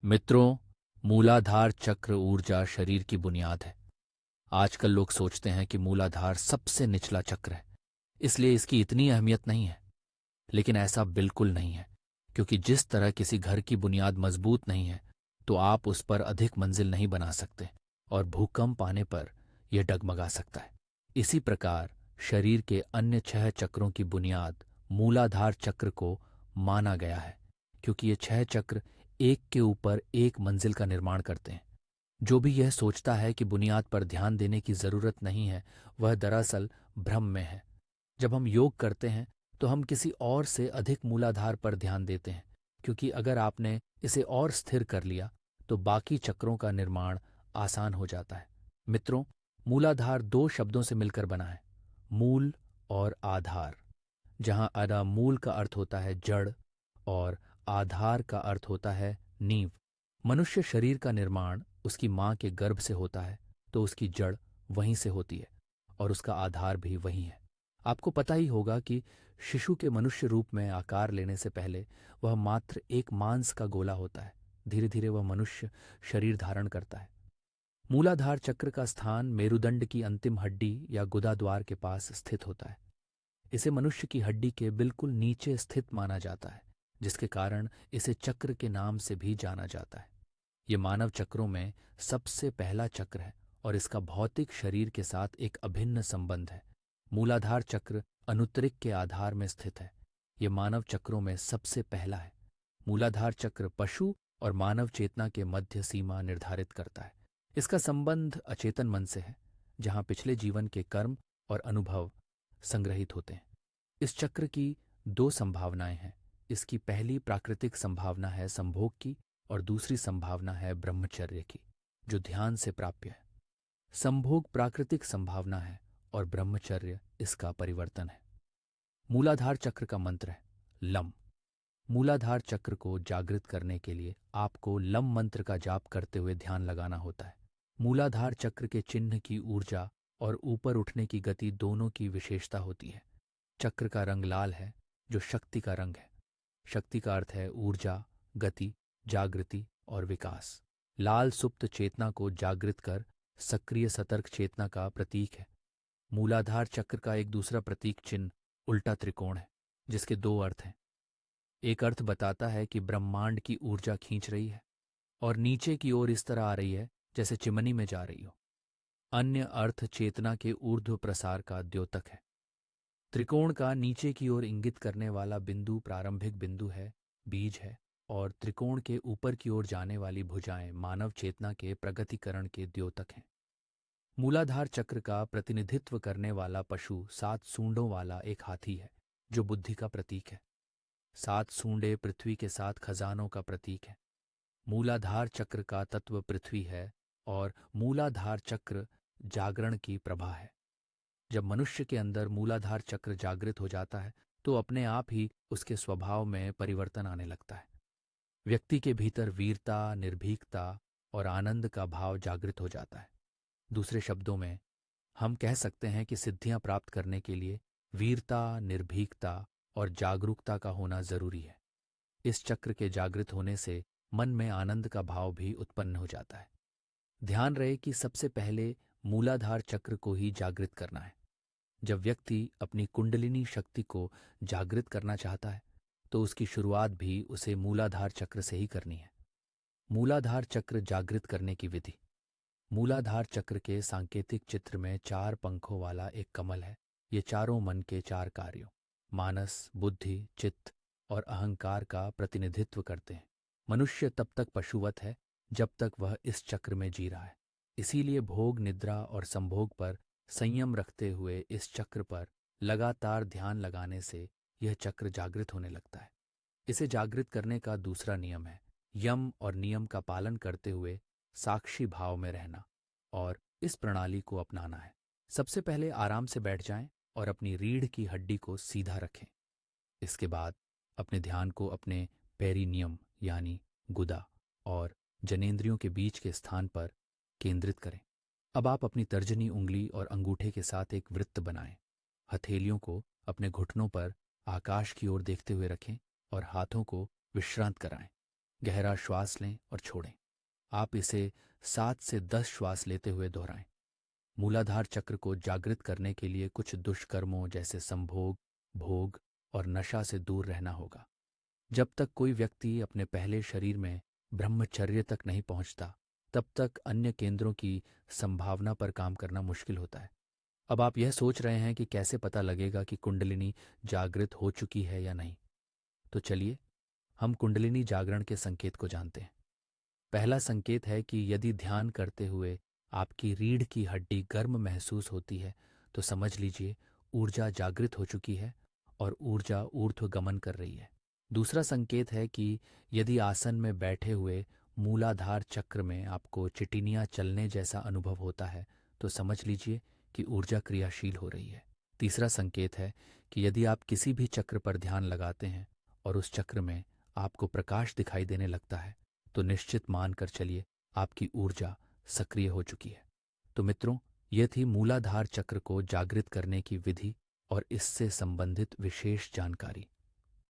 मित्रों, मूलाधार चक्र ऊर्जा शरीर की बुनियाद है। आजकल लोग सोचते हैं कि मूलाधार सबसे निचला चक्र है, इसलिए इसकी इतनी अहमियत नहीं है। लेकिन ऐसा बिल्कुल नहीं है, क्योंकि जिस तरह किसी घर की बुनियाद मजबूत नहीं है, तो आप उस पर अधिक मंजिल नहीं बना सकते और भूकंप आने पर यह डगमगा सकता है। इसी प्रकार शरीर के अन्य 6 चक्रों की बुनियाद मूलाधार चक्र को माना गया है, क्योंकि ये 6 चक्र एक के ऊपर एक मंजिल का निर्माण करते हैं। जो भी यह सोचता है कि बुनियाद पर ध्यान देने की जरूरत नहीं है, वह दरअसल भ्रम में है। जब हम योग करते हैं तो हम किसी और से अधिक मूलाधार पर ध्यान देते हैं, क्योंकि अगर आपने इसे और स्थिर कर लिया तो बाकी चक्रों का निर्माण आसान हो जाता है। मित्रों, मूलाधार 2 शब्दों से मिलकर बना है, मूल और आधार। जहां अदा मूल का अर्थ होता है जड़ और आधार का अर्थ होता है नींव। मनुष्य शरीर का निर्माण उसकी मां के गर्भ से होता है, तो उसकी जड़ वहीं से होती है और उसका आधार भी वहीं है। आपको पता ही होगा कि शिशु के मनुष्य रूप में आकार लेने से पहले वह मात्र एक मांस का गोला होता है। धीरे धीरे वह मनुष्य शरीर धारण करता है। मूलाधार चक्र का स्थान मेरुदंड की अंतिम हड्डी या गुदा द्वार के पास स्थित होता है। इसे मनुष्य की हड्डी के बिल्कुल नीचे स्थित माना जाता है, जिसके कारण इसे चक्र के नाम से भी जाना जाता है। ये मानव चक्रों में सबसे पहला चक्र है और इसका भौतिक शरीर के साथ एक अभिन्न संबंध है। मूलाधार चक्र अनुत्तरिक के आधार में स्थित है। ये मानव चक्रों में सबसे पहला है। मूलाधार चक्र पशु और मानव चेतना के मध्य सीमा निर्धारित करता है। इसका संबंध अचेतन मन से है, जहां पिछले जीवन के कर्म और अनुभव संग्रहित होते हैं। इस चक्र की 2 संभावनाएं हैं। इसकी पहली प्राकृतिक संभावना है संभोग की और दूसरी संभावना है ब्रह्मचर्य की, जो ध्यान से प्राप्य है। संभोग प्राकृतिक संभावना है और ब्रह्मचर्य इसका परिवर्तन है। मूलाधार चक्र का मंत्र है लम। मूलाधार चक्र को जागृत करने के लिए आपको लम मंत्र का जाप करते हुए ध्यान लगाना होता है। मूलाधार चक्र के चिन्ह की ऊर्जा और ऊपर उठने की गति दोनों की विशेषता होती है। चक्र का रंग लाल है, जो शक्ति का रंग है। शक्ति का अर्थ है ऊर्जा, गति, जागृति और विकास। लाल सुप्त चेतना को जागृत कर सक्रिय सतर्क चेतना का प्रतीक है। मूलाधार चक्र का एक दूसरा प्रतीक चिन्ह उल्टा त्रिकोण है, जिसके 2 अर्थ हैं। एक अर्थ बताता है कि ब्रह्मांड की ऊर्जा खींच रही है और नीचे की ओर इस तरह आ रही है जैसे चिमनी में जा रही हो। अन्य अर्थ चेतना के ऊर्ध्व प्रसार का द्योतक है। त्रिकोण का नीचे की ओर इंगित करने वाला बिंदु प्रारंभिक बिंदु है, बीज है, और त्रिकोण के ऊपर की ओर जाने वाली भुजाएं मानव चेतना के प्रगतिकरण के द्योतक हैं। मूलाधार चक्र का प्रतिनिधित्व करने वाला पशु 7 सूंडों वाला एक हाथी है, जो बुद्धि का प्रतीक है। 7 सूंडें पृथ्वी के 7 खजानों का प्रतीक है। मूलाधार चक्र का तत्व पृथ्वी है और मूलाधार चक्र जागरण की प्रभा है। जब मनुष्य के अंदर मूलाधार चक्र जागृत हो जाता है, तो अपने आप ही उसके स्वभाव में परिवर्तन आने लगता है। व्यक्ति के भीतर वीरता, निर्भीकता और आनंद का भाव जागृत हो जाता है। दूसरे शब्दों में हम कह सकते हैं कि सिद्धियां प्राप्त करने के लिए वीरता, निर्भीकता और जागरूकता का होना जरूरी है। इस चक्र के जागृत होने से मन में आनंद का भाव भी उत्पन्न हो जाता है। ध्यान रहे कि सबसे पहले मूलाधार चक्र को ही जागृत करना है। जब व्यक्ति अपनी कुंडलिनी शक्ति को जागृत करना चाहता है, तो उसकी शुरुआत भी उसे मूलाधार चक्र से ही करनी है। मूलाधार चक्र जागृत करने की विधि। मूलाधार चक्र के सांकेतिक चित्र में 4 पंखों वाला एक कमल है। ये चारों मन के 4 कार्यों मानस, बुद्धि, चित्त और अहंकार का प्रतिनिधित्व करते हैं। मनुष्य तब तक पशुवत है जब तक वह इस चक्र में जी रहा है। इसीलिए भोग, निद्रा और संभोग पर संयम रखते हुए इस चक्र पर लगातार ध्यान लगाने से यह चक्र जागृत होने लगता है। इसे जागृत करने का दूसरा नियम है यम और नियम का पालन करते हुए साक्षी भाव में रहना और इस प्रणाली को अपनाना है। सबसे पहले आराम से बैठ जाएं और अपनी रीढ़ की हड्डी को सीधा रखें। इसके बाद अपने ध्यान को अपने पेरिनियम यानी गुदा और जनेंद्रियों के बीच के स्थान पर केंद्रित करें। अब आप अपनी तर्जनी उंगली और अंगूठे के साथ एक वृत्त बनाएं। हथेलियों को अपने घुटनों पर आकाश की ओर देखते हुए रखें और हाथों को विश्रांत कराएं। गहरा श्वास लें और छोड़ें। आप इसे 7 से 10 श्वास लेते हुए दोहराएं। मूलाधार चक्र को जागृत करने के लिए कुछ दुष्कर्मों जैसे संभोग, भोग और नशा से दूर रहना होगा। जब तक कोई व्यक्ति अपने पहले शरीर में ब्रह्मचर्य तक नहीं पहुंचता, तब तक अन्य केंद्रों की संभावना पर काम करना मुश्किल होता है। अब आप यह सोच रहे हैं कि कैसे पता लगेगा कि कुंडलिनी जागृत हो चुकी है या नहीं। तो चलिए हम कुंडलिनी जागरण के संकेत को जानते हैं। पहला संकेत है कि यदि ध्यान करते हुए आपकी रीढ़ की हड्डी गर्म महसूस होती है, तो समझ लीजिए ऊर्जा जागृत हो चुकी है और ऊर्जा ऊर्ध्वगमन कर रही है। दूसरा संकेत है कि यदि आसन में बैठे हुए मूलाधार चक्र में आपको चिटिनियाँ चलने जैसा अनुभव होता है, तो समझ लीजिए कि ऊर्जा क्रियाशील हो रही है। तीसरा संकेत है कि यदि आप किसी भी चक्र पर ध्यान लगाते हैं और उस चक्र में आपको प्रकाश दिखाई देने लगता है, तो निश्चित मान कर चलिए आपकी ऊर्जा सक्रिय हो चुकी है। तो मित्रों, ये थी मूलाधार चक्र को जागृत करने की विधि और इससे संबंधित विशेष जानकारी।